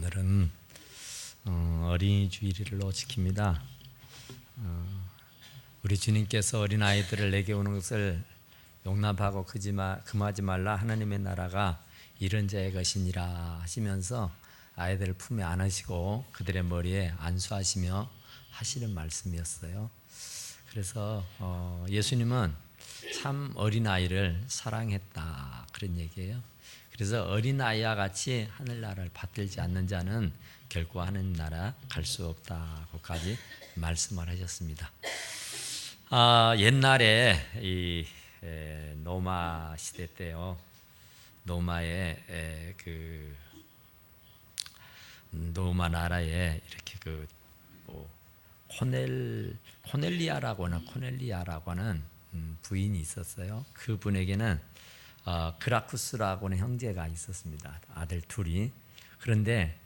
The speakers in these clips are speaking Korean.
오늘은 어린이 주일로 지킵니다. 우리 주님께서 어린 아이들을 내게 오는 것을 용납하고 금하지 말라. 하나님의 나라가 이런 자의 것이니라 하시면서 아이들을 품에 안으시고 그들의 머리에 안수하시며 하시는 말씀이었어요. 그래서 예수님은 참 어린아이를 사랑했다, 그런 얘기예요. 그래서 어린아이와 같이 하늘나라를 받들지 않는 자는 결코 하늘나라 갈 수 없다고까지 말씀을 하셨습니다. 옛날에 이 로마 시대 때요, 로마의 로마 나라에 이렇게 코넬리아라고 하는 부인이 있었어요. 그 분에게는 그라쿠스라고 하는 형제가 있었습니다. 아들 둘이. 그런데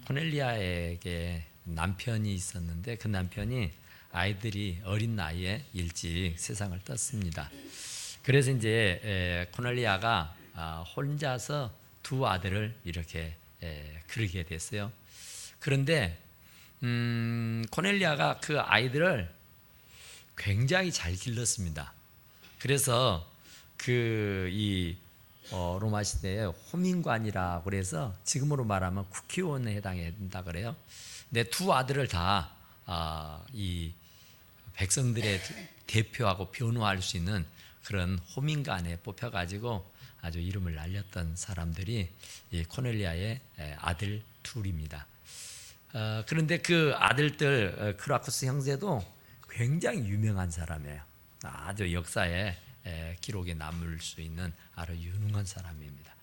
코넬리아에게 남편이 있었는데 그 남편이 아이들이 어린 나이에 일찍 세상을 떴습니다. 그래서 이제 코넬리아가 혼자서 두 아들을 이렇게 기르게 됐어요. 그런데 코넬리아가 그 아이들을 굉장히 잘 길렀습니다. 그래서 로마 시대에 호민관이라고 그래서 지금으로 말하면 국회의원에 해당한다 그래요. 근데 두 아들을 다 이 백성들의 대표하고 변호할 수 있는 그런 호민관에 뽑혀가지고 아주 이름을 날렸던 사람들이 이 코넬리아의 아들 둘입니다. 그런데 그 아들들 크라쿠스 형제도 굉장히 유명한 사람이에요. 아주 역사에 기록에 남을 수 있는 아주 유능한 사람입니다.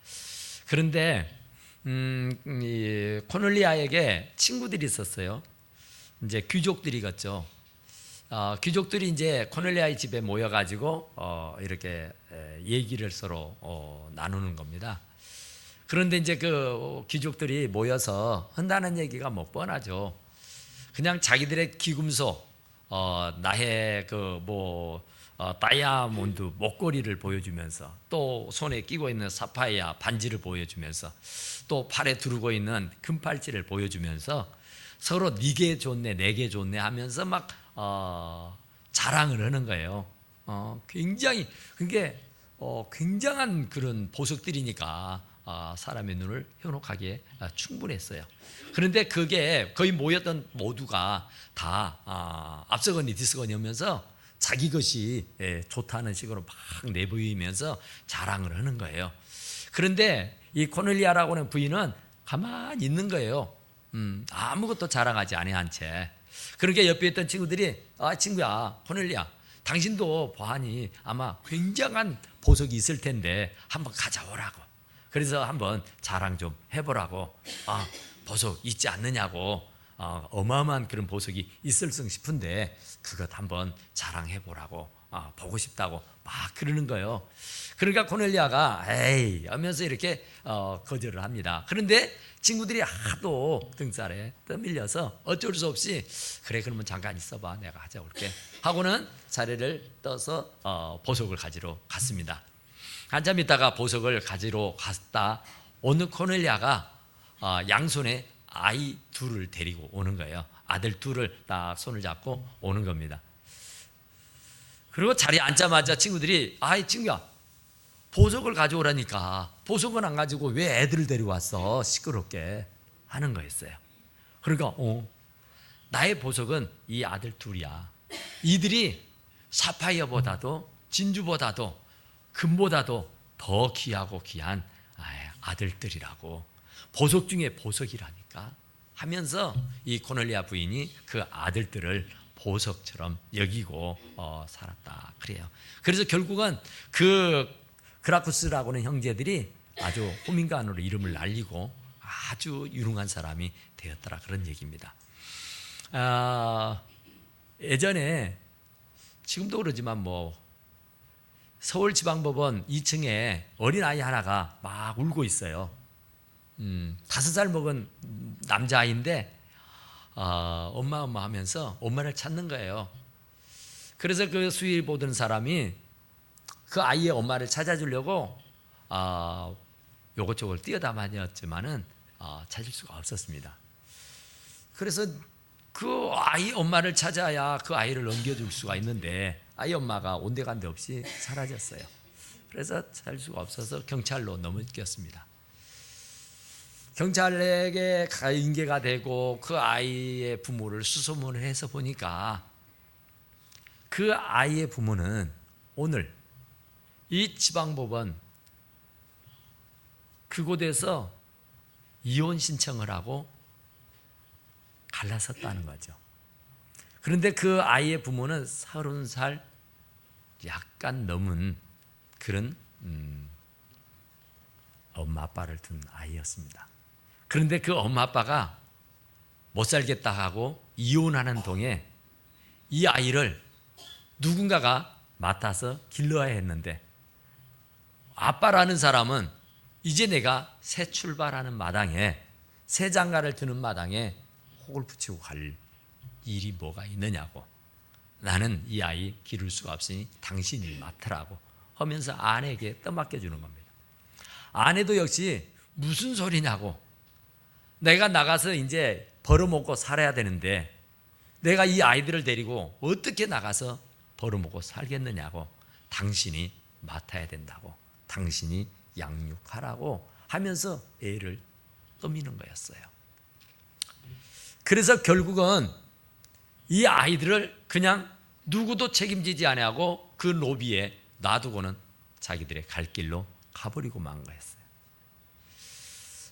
그런데 이 코넬리아에게 친구들이 있었어요. 이제 귀족들이겠죠. 귀족들이 이제 코넬리아의 집에 모여가지고 이렇게 얘기를 서로 나누는 겁니다. 그런데 이제 그 귀족들이 모여서 한다는 얘기가 뭐 뻔하죠. 그냥 자기들의 귀금속, 나의 다이아몬드 목걸이를 보여주면서 또 손에 끼고 있는 사파이아 반지를 보여주면서 또 팔에 두르고 있는 금팔찌를 보여주면서 서로 네게 좋네 내게 좋네 하면서 막 자랑을 하는 거예요. 굉장히 그게 굉장한 그런 보석들이니까 사람의 눈을 현혹하기에 충분했어요. 그런데 그게 거의 모였던 모두가 다 앞서거니 뒤서거니 하면서 자기 것이 좋다는 식으로 막 내보이면서 자랑을 하는 거예요. 그런데 이 코넬리아라고 하는 부인은 가만히 있는 거예요. 아무것도 자랑하지 아니한 채. 그러니까 옆에 있던 친구들이 친구야 코넬리아, 당신도 보아하니 아마 굉장한 보석이 있을 텐데 한번 가져오라고. 그래서 한번 자랑 좀 해보라고. 보석 있지 않느냐고. 어마어마한 그런 보석이 있을성 싶은데 그것 한번 자랑해보라고, 보고 싶다고 막 그러는 거예요. 그러니까 코넬리아가 에이 하면서 이렇게 거절을 합니다. 그런데 친구들이 하도 등살에 떠밀려서 어쩔 수 없이 그래 그러면 잠깐 있어봐 내가 가져올게 하고는 자리를 떠서 보석을 가지러 갔습니다. 한참 있다가 보석을 가지러 갔다 어느 코넬리아가 양손에 아이 둘을 데리고 오는 거예요. 아들 둘을 딱 손을 잡고 오는 겁니다. 그리고 자리에 앉자마자 친구들이 아이 친구야 보석을 가져오라니까 보석은 안 가지고 왜 애들을 데려왔어 시끄럽게 하는 거였어요. 그러니까 나의 보석은 이 아들 둘이야. 이들이 사파이어보다도 진주보다도 금보다도 더 귀하고 귀한 아들들이라고, 보석 중에 보석이라니까 하면서 이 코넬리아 부인이 그 아들들을 보석처럼 여기고 살았다 그래요. 그래서 결국은 그 그라쿠스라고 하는 형제들이 아주 호민관으로 이름을 날리고 아주 유능한 사람이 되었더라, 그런 얘기입니다. 예전에 지금도 그러지만 서울지방법원 2층에 어린아이 하나가 막 울고 있어요. 5살 먹은 남자아이인데 엄마 하면서 엄마를 찾는 거예요. 그래서 그 수위 보던 사람이 그 아이의 엄마를 찾아주려고 요것저것 뛰어다녔지만은 찾을 수가 없었습니다. 그래서 그 아이 엄마를 찾아야 그 아이를 넘겨줄 수가 있는데 아이 엄마가 온데간데 없이 사라졌어요. 그래서 찾을 수가 없어서 경찰로 넘겼습니다. 경찰에게 인계가 되고 그 아이의 부모를 수소문을 해서 보니까 그 아이의 부모는 오늘 이 지방법원 그곳에서 이혼 신청을 하고 갈라섰다는 거죠. 그런데 그 아이의 부모는 30살 약간 넘은 그런 엄마 아빠를 둔 아이였습니다. 그런데 그 엄마 아빠가 못 살겠다 하고 이혼하는 동에 이 아이를 누군가가 맡아서 길러야 했는데 아빠라는 사람은 이제 내가 새 출발하는 마당에 새 장가를 드는 마당에 혹을 붙이고 갈 일이 뭐가 있느냐고, 나는 이 아이 기를 수가 없으니 당신이 맡으라고 하면서 아내에게 떠맡겨주는 겁니다. 아내도 역시 무슨 소리냐고, 내가 나가서 이제 벌어먹고 살아야 되는데 내가 이 아이들을 데리고 어떻게 나가서 벌어먹고 살겠느냐고, 당신이 맡아야 된다고, 당신이 양육하라고 하면서 애를 떠미는 거였어요. 그래서 결국은 이 아이들을 그냥 누구도 책임지지 아니하고 그 노비에 놔두고는 자기들의 갈 길로 가버리고 만 거였어요.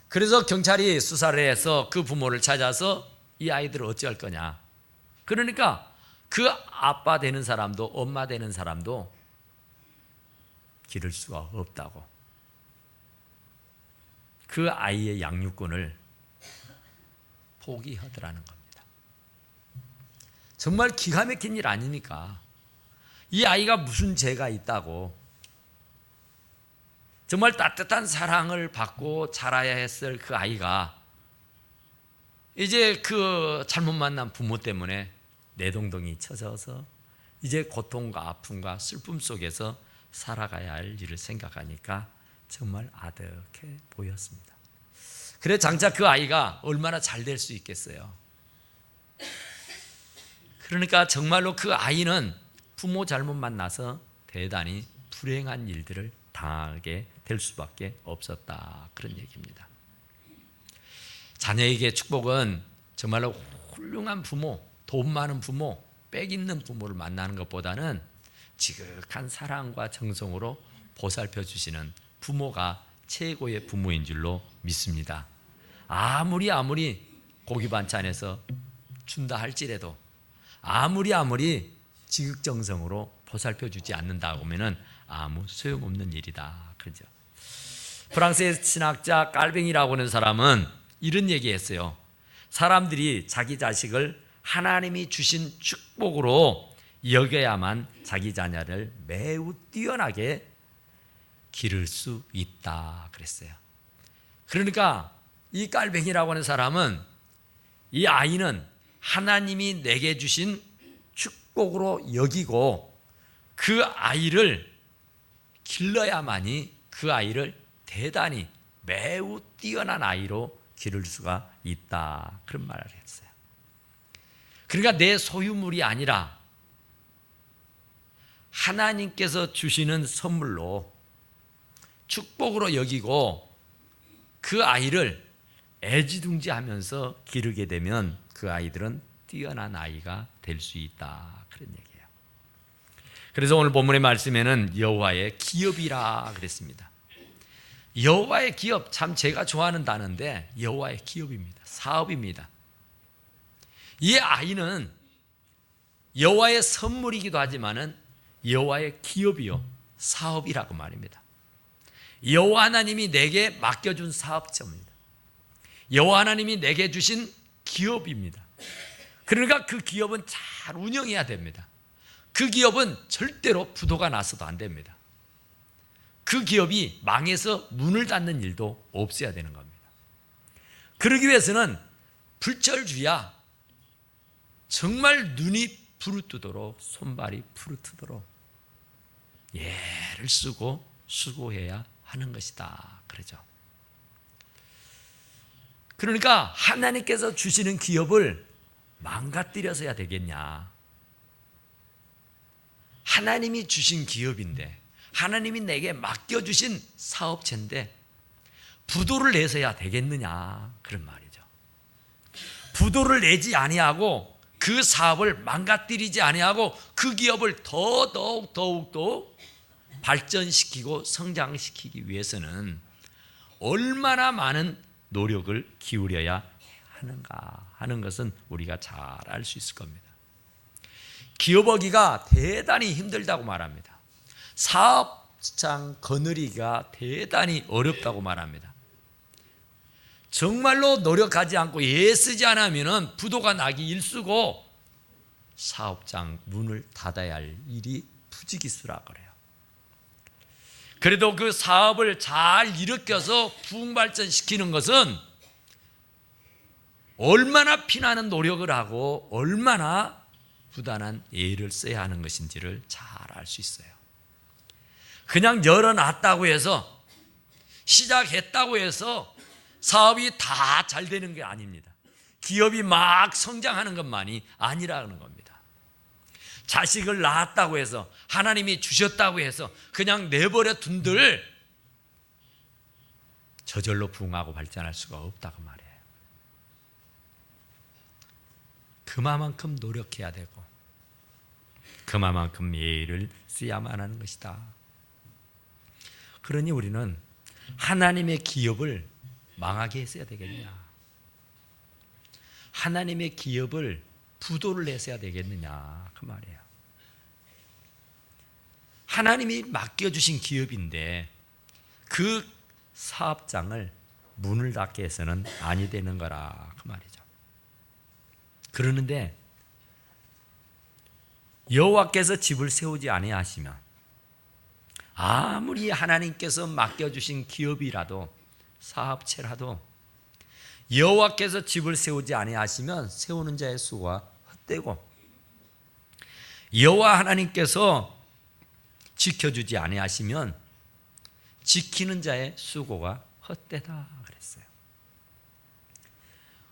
그래서 경찰이 수사를 해서 그 부모를 찾아서 이 아이들을 어찌할 거냐. 그러니까 그 아빠 되는 사람도 엄마 되는 사람도 기를 수가 없다고, 그 아이의 양육권을 포기하더라는 겁니다. 정말 기가 막힌 일 아닙니까? 이 아이가 무슨 죄가 있다고, 정말 따뜻한 사랑을 받고 자라야 했을 그 아이가 이제 그 잘못 만난 부모 때문에 내동댕이 쳐져서 이제 고통과 아픔과 슬픔 속에서 살아가야 할 일을 생각하니까 정말 아득해 보였습니다. 그래 장차 그 아이가 얼마나 잘 될 수 있겠어요. 그러니까 정말로 그 아이는 부모 잘못 만나서 대단히 불행한 일들을 당하게 될 수밖에 없었다, 그런 얘기입니다. 자녀에게 축복은 정말로 훌륭한 부모, 돈 많은 부모, 빽 있는 부모를 만나는 것보다는 지극한 사랑과 정성으로 보살펴 주시는 부모가 최고의 부모인 줄로 믿습니다. 아무리 고기 반찬에서 준다 할지라도, 아무리 지극정성으로 보살펴 주지 않는다 하면은 아무 소용없는 일이다, 그죠? 프랑스의 신학자 깔뱅이라고 하는 사람은 이런 얘기했어요. 사람들이 자기 자식을 하나님이 주신 축복으로 여겨야만 자기 자녀를 매우 뛰어나게 기를 수 있다 그랬어요. 그러니까 이 깔뱅이라고 하는 사람은 이 아이는 하나님이 내게 주신 축복으로 여기고 그 아이를 길러야만이 그 아이를 대단히 매우 뛰어난 아이로 기를 수가 있다, 그런 말을 했어요. 그러니까 내 소유물이 아니라 하나님께서 주시는 선물로 축복으로 여기고 그 아이를 애지중지하면서 기르게 되면 그 아이들은 뛰어난 아이가 될 수 있다, 그런 얘기예요. 그래서 오늘 본문의 말씀에는 여호와의 기업이라 그랬습니다. 여호와의 기업, 참 제가 좋아하는 단어인데 여호와의 기업입니다. 사업입니다. 이 아이는 여호와의 선물이기도 하지만은 여호와의 기업이요, 사업이라고 말입니다. 여호와 하나님이 내게 맡겨준 사업자입니다. 여호와 하나님이 내게 주신 기업입니다. 그러니까 그 기업은 잘 운영해야 됩니다. 그 기업은 절대로 부도가 나서도 안 됩니다. 그 기업이 망해서 문을 닫는 일도 없어야 되는 겁니다. 그러기 위해서는 불철주야 정말 눈이 부르뜨도록 손발이 부르뜨도록 애를 쓰고 수고해야 하는 것이다, 그러죠. 그러니까 하나님께서 주시는 기업을 망가뜨려서야 되겠냐? 하나님이 주신 기업인데, 하나님이 내게 맡겨주신 사업체인데 부도를 내서야 되겠느냐, 그런 말이죠. 부도를 내지 아니하고 그 사업을 망가뜨리지 아니하고 그 기업을 더욱 발전시키고 성장시키기 위해서는 얼마나 많은 노력을 기울여야 하는가 하는 것은 우리가 잘 알 수 있을 겁니다. 기업하기가 대단히 힘들다고 말합니다. 사업장 거느리기가 대단히 어렵다고 말합니다. 정말로 노력하지 않고 애쓰지 않으면 부도가 나기 일쑤고 사업장 문을 닫아야 할 일이 부지기수라 그래요. 그래도 그 사업을 잘 일으켜서 부흥발전시키는 것은 얼마나 피나는 노력을 하고 얼마나 부단한 애를 써야 하는 것인지를 잘 알 수 있어요. 그냥 열어놨다고 해서, 시작했다고 해서 사업이 다 잘 되는 게 아닙니다. 기업이 막 성장하는 것만이 아니라는 겁니다. 자식을 낳았다고 해서, 하나님이 주셨다고 해서 그냥 내버려 둔들 저절로 부흥하고 발전할 수가 없다고 말이에요. 그만큼 노력해야 되고 그만큼 예의를 쓰야만 하는 것이다. 그러니 우리는 하나님의 기업을 망하게 했어야 되겠냐? 하나님의 기업을 부도를 냈어야 되겠느냐, 그 말이에요. 하나님이 맡겨주신 기업인데 그 사업장을 문을 닫게 해서는 아니 되는 거라, 그 말이죠. 그러는데 여호와께서 집을 세우지 아니하시면, 아무리 하나님께서 맡겨주신 기업이라도 사업체라도 여호와께서 집을 세우지 아니하시면 세우는 자의 수고가 헛되고, 여호와 하나님께서 지켜주지 아니하시면 지키는 자의 수고가 헛되다 그랬어요.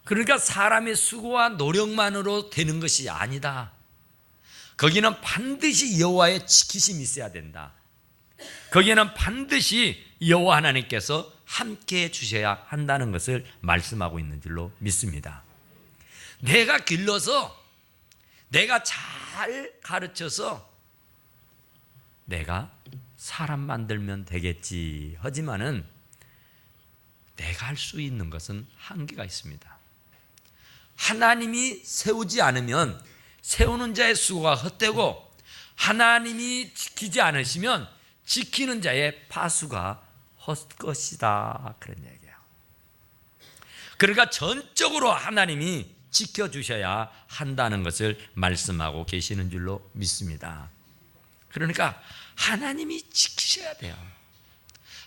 그러니까 사람의 수고와 노력만으로 되는 것이 아니다. 거기는 반드시 여호와의 지키심이 있어야 된다. 거기에는 반드시 여호와 하나님께서 함께해 주셔야 한다는 것을 말씀하고 있는 줄로 믿습니다. 내가 길러서, 내가 잘 가르쳐서 내가 사람 만들면 되겠지 하지만은 내가 할 수 있는 것은 한계가 있습니다. 하나님이 세우지 않으면 세우는 자의 수고가 헛되고, 하나님이 지키지 않으시면 지키는 자의 파수가 헛것이다, 그런 얘기예요. 그러니까 전적으로 하나님이 지켜주셔야 한다는 것을 말씀하고 계시는 줄로 믿습니다. 그러니까 하나님이 지키셔야 돼요.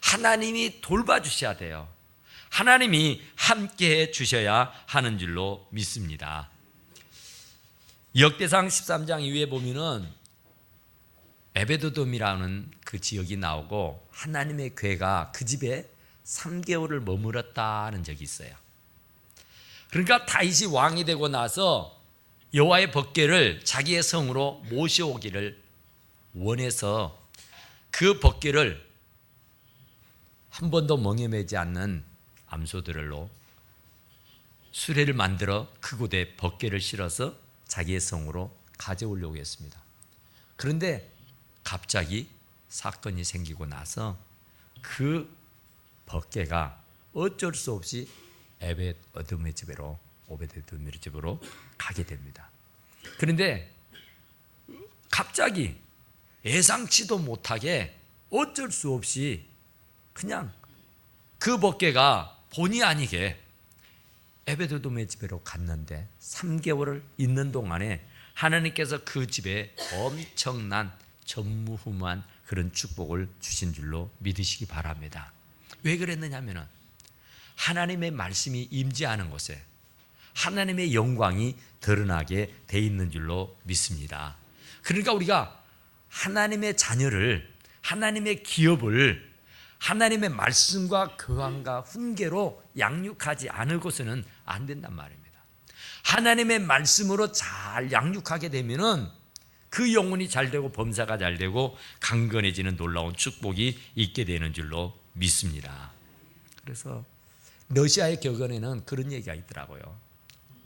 하나님이 돌봐주셔야 돼요. 하나님이 함께해 주셔야 하는 줄로 믿습니다. 역대상 13장 이후에 보면은 에베드돔이라는 그 지역이 나오고 하나님의 괴가 그 집에 3개월을 머물렀다는 적이 있어요. 그러니까 다윗이 왕이 되고 나서 여호와의 법궤를 자기의 성으로 모셔오기를 원해서 그 법궤를 한 번도 멍에 매지 않는 암소들로 수레를 만들어 그곳에 법궤를 실어서 자기의 성으로 가져오려고 했습니다. 그런데 갑자기 사건이 생기고 나서 그 법궤가 어쩔 수 없이 오베드에돔의 집으로 가게 됩니다. 그런데 갑자기 예상치도 못하게 어쩔 수 없이 그냥 그 법궤가 본의 아니게 오베드에돔의 집으로 갔는데 3개월을 있는 동안에 하나님께서 그 집에 엄청난 전무후무한 그런 축복을 주신 줄로 믿으시기 바랍니다. 왜 그랬느냐 하면 하나님의 말씀이 임재하는 곳에 하나님의 영광이 드러나게 돼 있는 줄로 믿습니다. 그러니까 우리가 하나님의 자녀를, 하나님의 기업을 하나님의 말씀과 교환과 훈계로 양육하지 않고서는 안 된단 말입니다. 하나님의 말씀으로 잘 양육하게 되면은 그 영혼이 잘 되고 범사가 잘 되고 강건해지는 놀라운 축복이 있게 되는 줄로 믿습니다. 그래서 러시아의 격언에는 그런 얘기가 있더라고요.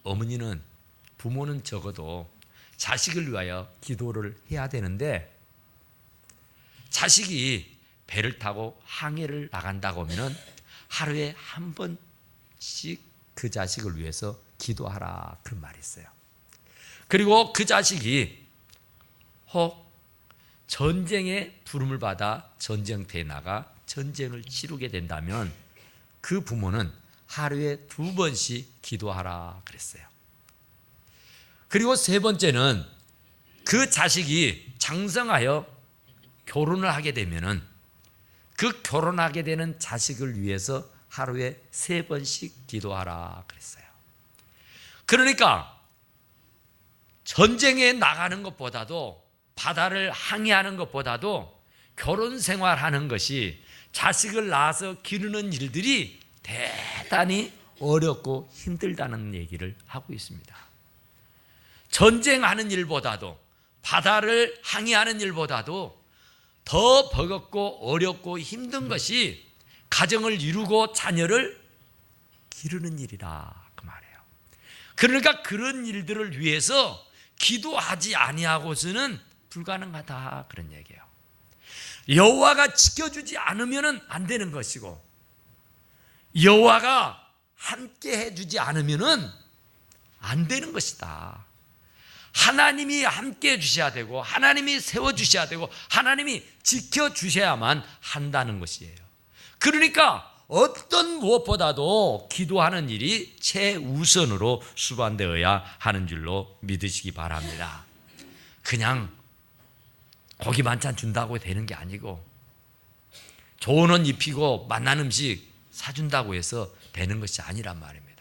어머니는, 부모는 적어도 자식을 위하여 기도를 해야 되는데, 자식이 배를 타고 항해를 나간다고 하면 하루에 한 번씩 그 자식을 위해서 기도하라, 그런 말이 있어요. 그리고 그 자식이 혹 전쟁에 부름을 받아 전쟁터에 나가 전쟁을 치르게 된다면 그 부모는 하루에 2번씩 기도하라 그랬어요. 그리고 3번째는 그 자식이 장성하여 결혼을 하게 되면은 그 결혼하게 되는 자식을 위해서 하루에 3번씩 기도하라 그랬어요. 그러니까 전쟁에 나가는 것보다도, 바다를 항해하는 것보다도 결혼 생활하는 것이, 자식을 낳아서 기르는 일들이 대단히 어렵고 힘들다는 얘기를 하고 있습니다. 전쟁하는 일보다도, 바다를 항해하는 일보다도 더 버겁고 어렵고 힘든 것이 가정을 이루고 자녀를 기르는 일이라, 그 말이에요. 그러니까 그런 일들을 위해서 기도하지 아니하고서는 불가능하다, 그런 얘기예요. 여호와가 지켜주지 않으면 안 되는 것이고, 여호와가 함께 해주지 않으면 안 되는 것이다. 하나님이 함께 해주셔야 되고, 하나님이 세워주셔야 되고, 하나님이 지켜주셔야만 한다는 것이에요. 그러니까 어떤 무엇보다도 기도하는 일이 최우선으로 수반되어야 하는 줄로 믿으시기 바랍니다. 그냥 고기 반찬 준다고 되는 게 아니고, 좋은 옷 입히고 맛난 음식 사준다고 해서 되는 것이 아니란 말입니다.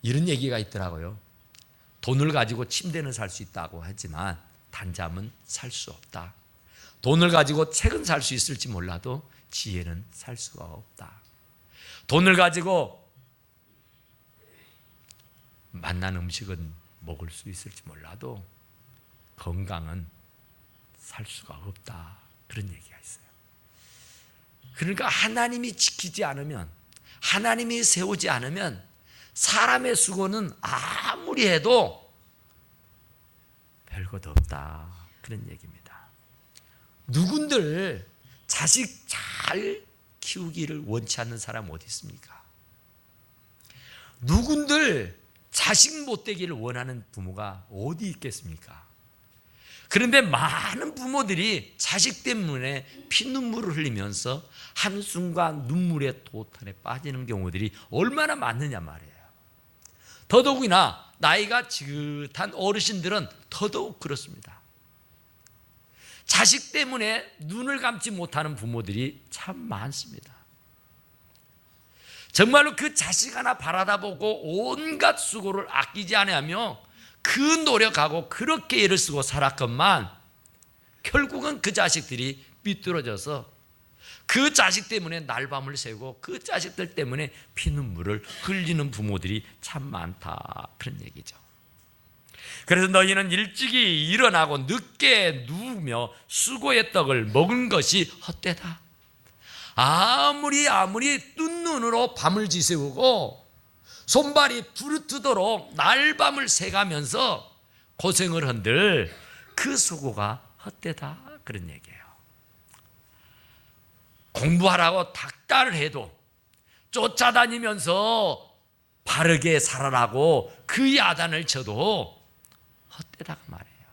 이런 얘기가 있더라고요. 돈을 가지고 침대는 살 수 있다고 하지만 단잠은 살 수 없다. 돈을 가지고 책은 살 수 있을지 몰라도 지혜는 살 수가 없다. 돈을 가지고 맛난 음식은 먹을 수 있을지 몰라도 건강은 살 수가 없다, 그런 얘기가 있어요. 그러니까 하나님이 지키지 않으면, 하나님이 세우지 않으면 사람의 수고는 아무리 해도 별것 없다, 그런 얘기입니다. 누군들 자식 잘 키우기를 원치 않는 사람 어디 있습니까? 누군들 자식 못되기를 원하는 부모가 어디 있겠습니까? 그런데 많은 부모들이 자식 때문에 피눈물을 흘리면서 한순간 눈물의 도탄에 빠지는 경우들이 얼마나 많느냐 말이에요. 더더욱이나 나이가 지긋한 어르신들은 더더욱 그렇습니다. 자식 때문에 눈을 감지 못하는 부모들이 참 많습니다. 정말로 그 자식 하나 바라다보고 온갖 수고를 아끼지 않으며 그 노력하고 그렇게 애를 쓰고 살았건만 결국은 그 자식들이 삐뚤어져서 그 자식 때문에 날밤을 새고 그 자식들 때문에 피눈물을 흘리는 부모들이 참 많다, 그런 얘기죠. 그래서 너희는 일찍이 일어나고 늦게 누우며 수고의 떡을 먹은 것이 헛되다. 아무리 뜬 눈으로 밤을 지새우고 손발이 부르트도록 날밤을 새가면서 고생을 한들 그 수고가 헛되다, 그런 얘기예요. 공부하라고 닥달을 해도 쫓아다니면서 바르게 살아라고 그 야단을 쳐도 헛되다, 그 말이에요.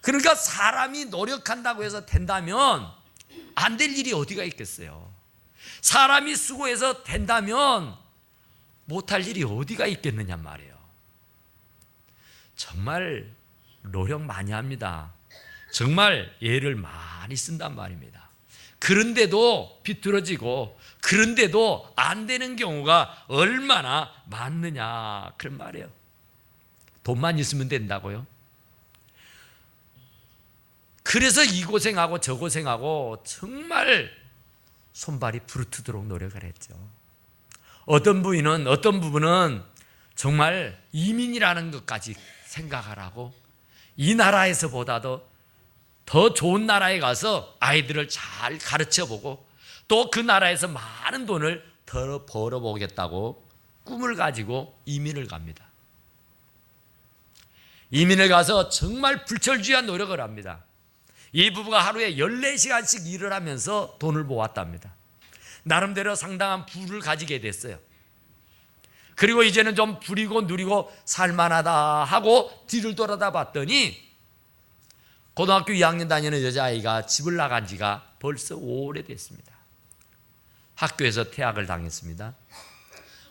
그러니까 사람이 노력한다고 해서 된다면 안 될 일이 어디가 있겠어요. 사람이 수고해서 된다면 못할 일이 어디가 있겠느냐 말이에요. 정말 노력 많이 합니다. 정말 애를 많이 쓴단 말입니다. 그런데도 비뚤어지고 그런데도 안 되는 경우가 얼마나 많느냐, 그런 말이에요. 돈만 있으면 된다고요? 그래서 이 고생하고 저 고생하고 정말 손발이 부르트도록 노력을 했죠. 어떤 부분은 정말 이민이라는 것까지 생각을 하고 이 나라에서보다도 더 좋은 나라에 가서 아이들을 잘 가르쳐보고 또 그 나라에서 많은 돈을 더 벌어보겠다고 꿈을 가지고 이민을 갑니다. 이민을 가서 정말 불철주야 노력을 합니다. 이 부부가 하루에 14시간씩 일을 하면서 돈을 모았답니다. 나름대로 상당한 부를 가지게 됐어요. 그리고 이제는 좀 부리고 누리고 살만하다 하고 뒤를 돌아다 봤더니 고등학교 2학년 다니는 여자아이가 집을 나간 지가 벌써 오래됐습니다. 학교에서 퇴학을 당했습니다.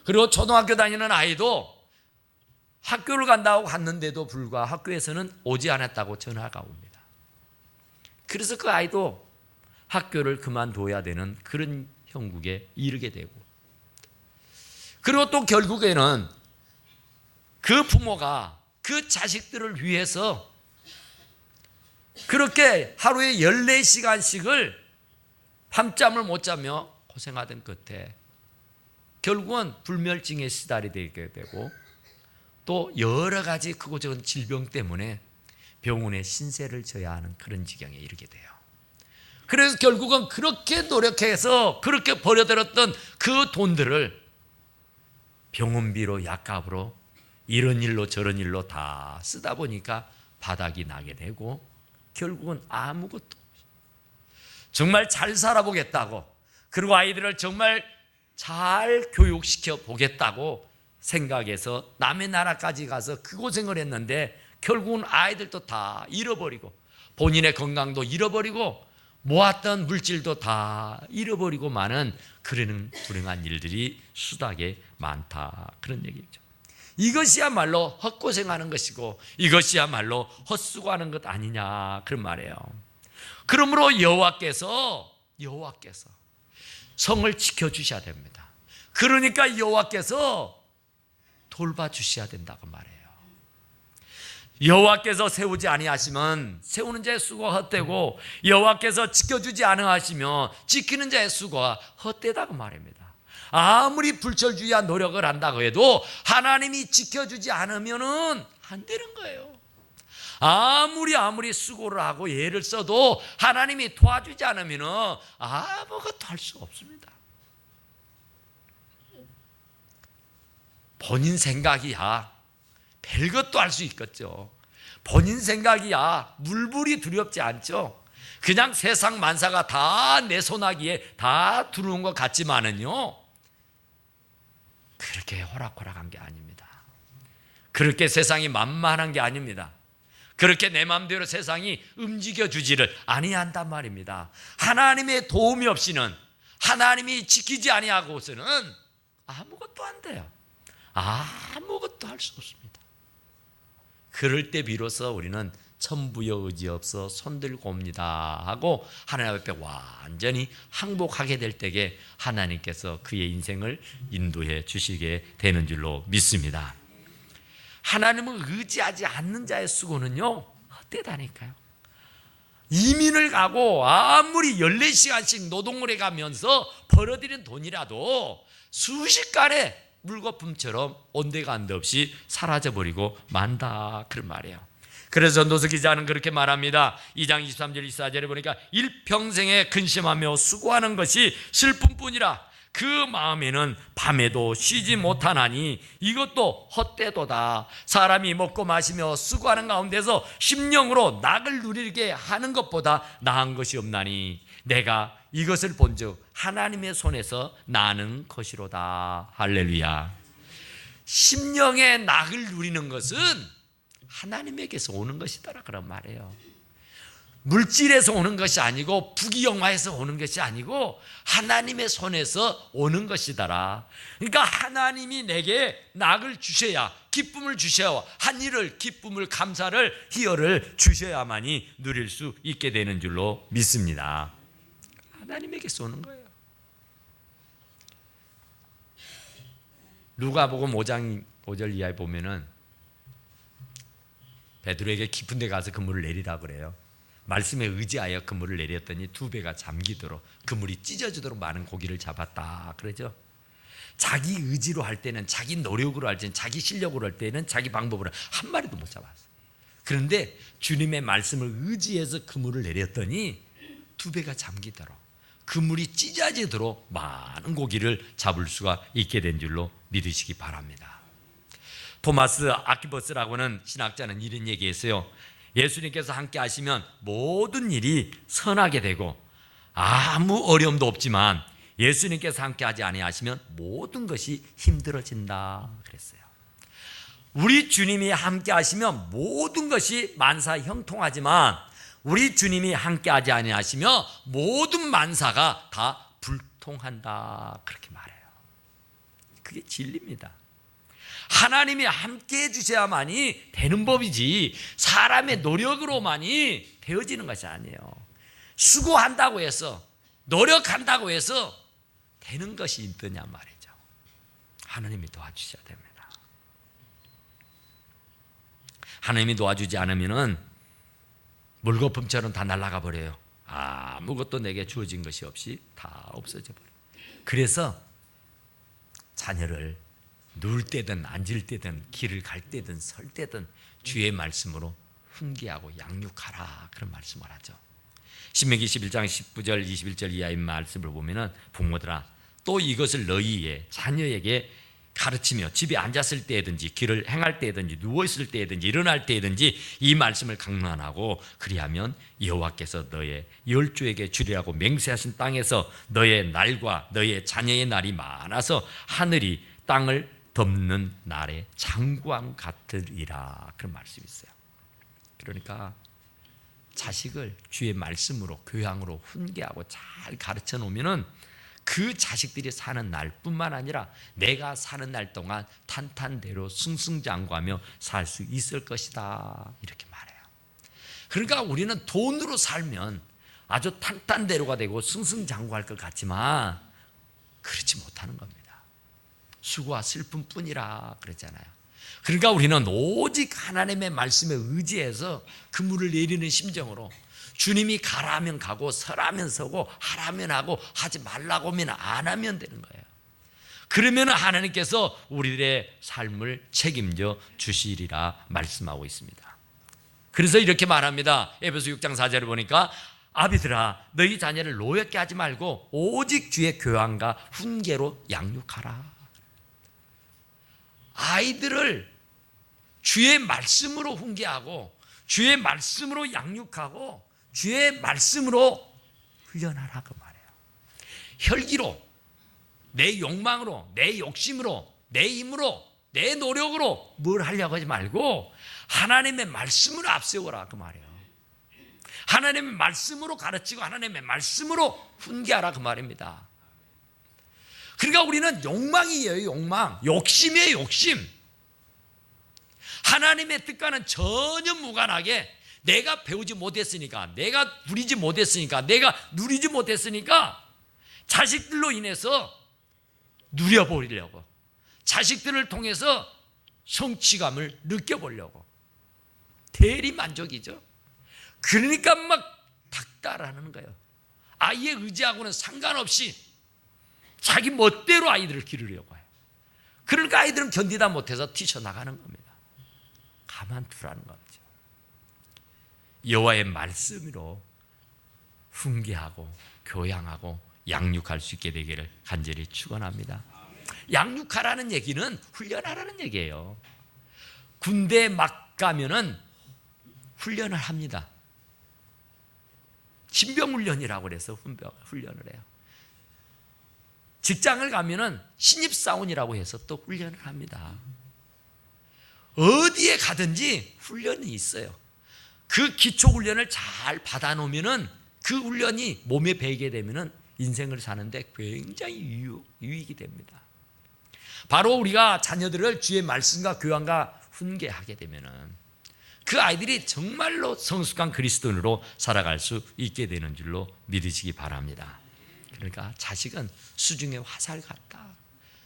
그리고 초등학교 다니는 아이도 학교를 간다고 갔는데도 불구하고 학교에서는 오지 않았다고 전화가 옵니다. 그래서 그 아이도 학교를 그만둬야 되는 그런 형국에 이르게 되고, 그리고 또 결국에는 그 부모가 그 자식들을 위해서 그렇게 하루에 14시간씩을 밤잠을 못 자며 고생하던 끝에 결국은 불멸증에 시달리게 되고 또 여러 가지 크고 작은 질병 때문에 병원에 신세를 져야 하는 그런 지경에 이르게 돼요. 그래서 결국은 그렇게 노력해서 그렇게 버려들었던 그 돈들을 병원비로 약값으로 이런 일로 저런 일로 다 쓰다 보니까 바닥이 나게 되고 결국은 아무것도 없이 정말 잘 살아보겠다고, 그리고 아이들을 정말 잘 교육시켜 보겠다고 생각해서 남의 나라까지 가서 그 고생을 했는데 결국은 아이들도 다 잃어버리고 본인의 건강도 잃어버리고 모았던 물질도 다 잃어버리고 많은 그러는 불행한 일들이 수닥에 많다, 그런 얘기죠. 이것이야말로 헛고생하는 것이고 이것이야말로 헛수고하는 것 아니냐, 그런 말이에요. 그러므로 여호와께서 성을 지켜주셔야 됩니다. 그러니까 여호와께서 돌봐주셔야 된다고 말해요. 여호와께서 세우지 아니하시면 세우는 자의 수고가 헛되고 여호와께서 지켜주지 않으시면 지키는 자의 수고가 헛되다고 말입니다. 아무리 불철주의한 노력을 한다고 해도 하나님이 지켜주지 않으면 안 되는 거예요. 아무리 수고를 하고 애를 써도 하나님이 도와주지 않으면 아무것도 할 수 없습니다. 본인 생각이야 별것도 할 수 있겠죠. 본인 생각이야 물불이 두렵지 않죠. 그냥 세상 만사가 다 내 손아귀에 다 들어온 것 같지만은요, 그렇게 호락호락한 게 아닙니다. 그렇게 세상이 만만한 게 아닙니다. 그렇게 내 마음대로 세상이 움직여주지를 아니한단 말입니다. 하나님의 도움이 없이는, 하나님이 지키지 아니하고서는 아무것도 안 돼요. 아무것도 할 수 없습니다. 그럴 때 비로소 우리는 천부여 의지 없어 손들고 옵니다 하고 하나님 앞에 완전히 항복하게 될 때에 하나님께서 그의 인생을 인도해 주시게 되는 줄로 믿습니다. 하나님을 의지하지 않는 자의 수고는요 헛되다니까요. 이민을 가고 아무리 14시간씩 노동을 해가면서 벌어들인 돈이라도 순식간에 물거품처럼 온데간데 없이 사라져버리고 만다, 그런 말이에요. 그래서 전도서 기자는 그렇게 말합니다. 2장 23절 24절에 보니까 일평생에 근심하며 수고하는 것이 슬픔뿐이라 그 마음에는 밤에도 쉬지 못하나니 이것도 헛되도다. 사람이 먹고 마시며 수고하는 가운데서 심령으로 낙을 누리게 하는 것보다 나은 것이 없나니 내가 이것을 본즉 하나님의 손에서 나는 것이로다. 할렐루야. 심령의 낙을 누리는 것은 하나님에게서 오는 것이더라, 그런 말이에요. 물질에서 오는 것이 아니고 부귀영화에서 오는 것이 아니고 하나님의 손에서 오는 것이더라. 그러니까 하나님이 내게 낙을 주셔야, 기쁨을 주셔야, 한 일을 기쁨을 감사를 희열을 주셔야만이 누릴 수 있게 되는 줄로 믿습니다. 하나님에게서 오는 거예요. 누가복음 5장 5절 이하에 보면은 베드로에게 깊은 데 가서 그물을 내리라 그래요. 말씀에 의지하여 그물을 내렸더니 두 배가 잠기도록 그물이 찢어지도록 많은 고기를 잡았다 그러죠. 자기 의지로 할 때는, 자기 노력으로 할 때는, 자기 실력으로 할 때는, 자기 방법으로 한 마리도 못 잡았어. 그런데 주님의 말씀을 의지해서 그물을 내렸더니 두 배가 잠기도록, 그물이 찢어지도록 많은 고기를 잡을 수가 있게 된 줄로 믿으시기 바랍니다. 토마스 아퀴버스라고는 신학자는 이런 얘기했어요. 예수님께서 함께 하시면 모든 일이 선하게 되고 아무 어려움도 없지만 예수님께서 함께 하지 아니하시면 모든 것이 힘들어진다 그랬어요. 우리 주님이 함께 하시면 모든 것이 만사 형통하지만 우리 주님이 함께 하지 아니하시면 모든 만사가 다 불통한다 그렇게 말해요. 그게 진리입니다. 하나님이 함께 해주셔야만이 되는 법이지 사람의 노력으로만이 되어지는 것이 아니에요. 수고한다고 해서, 노력한다고 해서 되는 것이 있느냐 말이죠. 하나님이 도와주셔야 됩니다. 하나님이 도와주지 않으면은 물거품처럼 다 날아가 버려요. 아무것도 내게 주어진 것이 없이 다 없어져 버려요. 그래서 자녀를 누울 때든 앉을 때든 길을 갈 때든 설 때든 주의 말씀으로 훈계하고 양육하라 그런 말씀을 하죠. 신명기 11장 19절 21절 이하의 말씀을 보면은 부모들아 또 이것을 너희의 자녀에게 가르치며 집에 앉았을 때든지 길을 행할 때든지 누워있을 때든지 일어날 때든지 이 말씀을 강론하고 그리하면 여호와께서 너의 열조에게 주리라고 맹세하신 땅에서 너의 날과 너의 자녀의 날이 많아서 하늘이 땅을 덮는 날의 장구함 같으리라 그런 말씀이 있어요. 그러니까 자식을 주의 말씀으로 교양으로 훈계하고 잘 가르쳐 놓으면은 그 자식들이 사는 날뿐만 아니라 내가 사는 날 동안 탄탄대로 승승장구하며 살 수 있을 것이다 이렇게 말해요. 그러니까 우리는 돈으로 살면 아주 탄탄대로가 되고 승승장구할 것 같지만 그렇지 못하는 겁니다. 수고와 슬픔뿐이라 그랬잖아요. 그러니까 우리는 오직 하나님의 말씀에 의지해서 그물을 내리는 심정으로 주님이 가라 하면 가고 서라면 서고 하라면 하고 하지 말라고 하면 안 하면 되는 거예요. 그러면 하나님께서 우리들의 삶을 책임져 주시리라 말씀하고 있습니다. 그래서 이렇게 말합니다. 에베소 6장 4절을 보니까 아비들아 너희 자녀를 노엽게 하지 말고 오직 주의 교양과 훈계로 양육하라. 아이들을 주의 말씀으로 훈계하고 주의 말씀으로 양육하고 주의 말씀으로 훈련하라 그 말이에요. 혈기로, 내 욕망으로, 내 욕심으로, 내 힘으로, 내 노력으로 뭘 하려고 하지 말고 하나님의 말씀으로 앞세워라 그 말이에요. 하나님의 말씀으로 가르치고 하나님의 말씀으로 훈계하라 그 말입니다. 그러니까 우리는 욕망이에요. 욕망, 욕심이에요. 욕심. 하나님의 뜻과는 전혀 무관하게 내가 배우지 못했으니까, 내가 누리지 못했으니까, 내가 누리지 못했으니까 자식들로 인해서 누려보려고, 자식들을 통해서 성취감을 느껴보려고, 대리만족이죠. 그러니까 막 닥달하는 거예요. 아이의 의지하고는 상관없이 자기 멋대로 아이들을 기르려고 해요. 그러니까 아이들은 견디다 못해서 튀쳐나가는 겁니다. 가만두라는 거죠. 여호와의 말씀으로 훈계하고 교양하고 양육할 수 있게 되기를 간절히 축원합니다. 양육하라는 얘기는 훈련하라는 얘기예요. 군대 막 가면은 훈련을 합니다. 신병훈련이라고 그래서 훈련을 해요. 직장을 가면은 신입사원이라고 해서 또 훈련을 합니다. 어디에 가든지 훈련이 있어요. 그 기초훈련을 잘 받아놓으면은 그 훈련이 몸에 배이게 되면은 인생을 사는데 굉장히 유익이 됩니다. 바로 우리가 자녀들을 주의 말씀과 교양과 훈계하게 되면은 그 아이들이 정말로 성숙한 그리스도인으로 살아갈 수 있게 되는 줄로 믿으시기 바랍니다. 그러니까 자식은 수중의 화살 같다.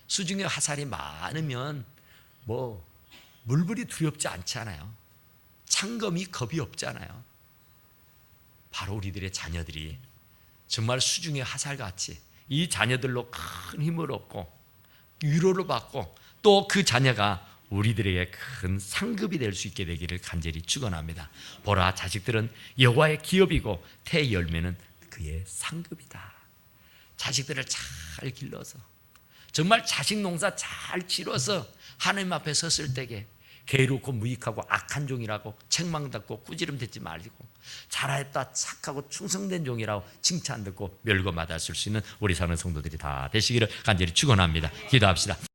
수중의 화살이 많으면 뭐 물불이 두렵지 않잖아요. 창검이 겁이 없잖아요. 바로 우리들의 자녀들이 정말 수중의 화살같이 이 자녀들로 큰 힘을 얻고 위로를 받고 또 그 자녀가 우리들에게 큰 상급이 될 수 있게 되기를 간절히 축원합니다. 보라, 자식들은 여호와의 기업이고 태의 열매는 그의 상급이다. 자식들을 잘 길러서 정말 자식 농사 잘 지어서 하나님 앞에 섰을 때에 게으르고 무익하고 악한 종이라고 책망받고 꾸지름 듣지 말고 잘하였다 착하고 충성된 종이라고 칭찬 듣고 멸거받았을 수 있는 우리 사는 성도들이 다 되시기를 간절히 축원합니다. 기도합시다.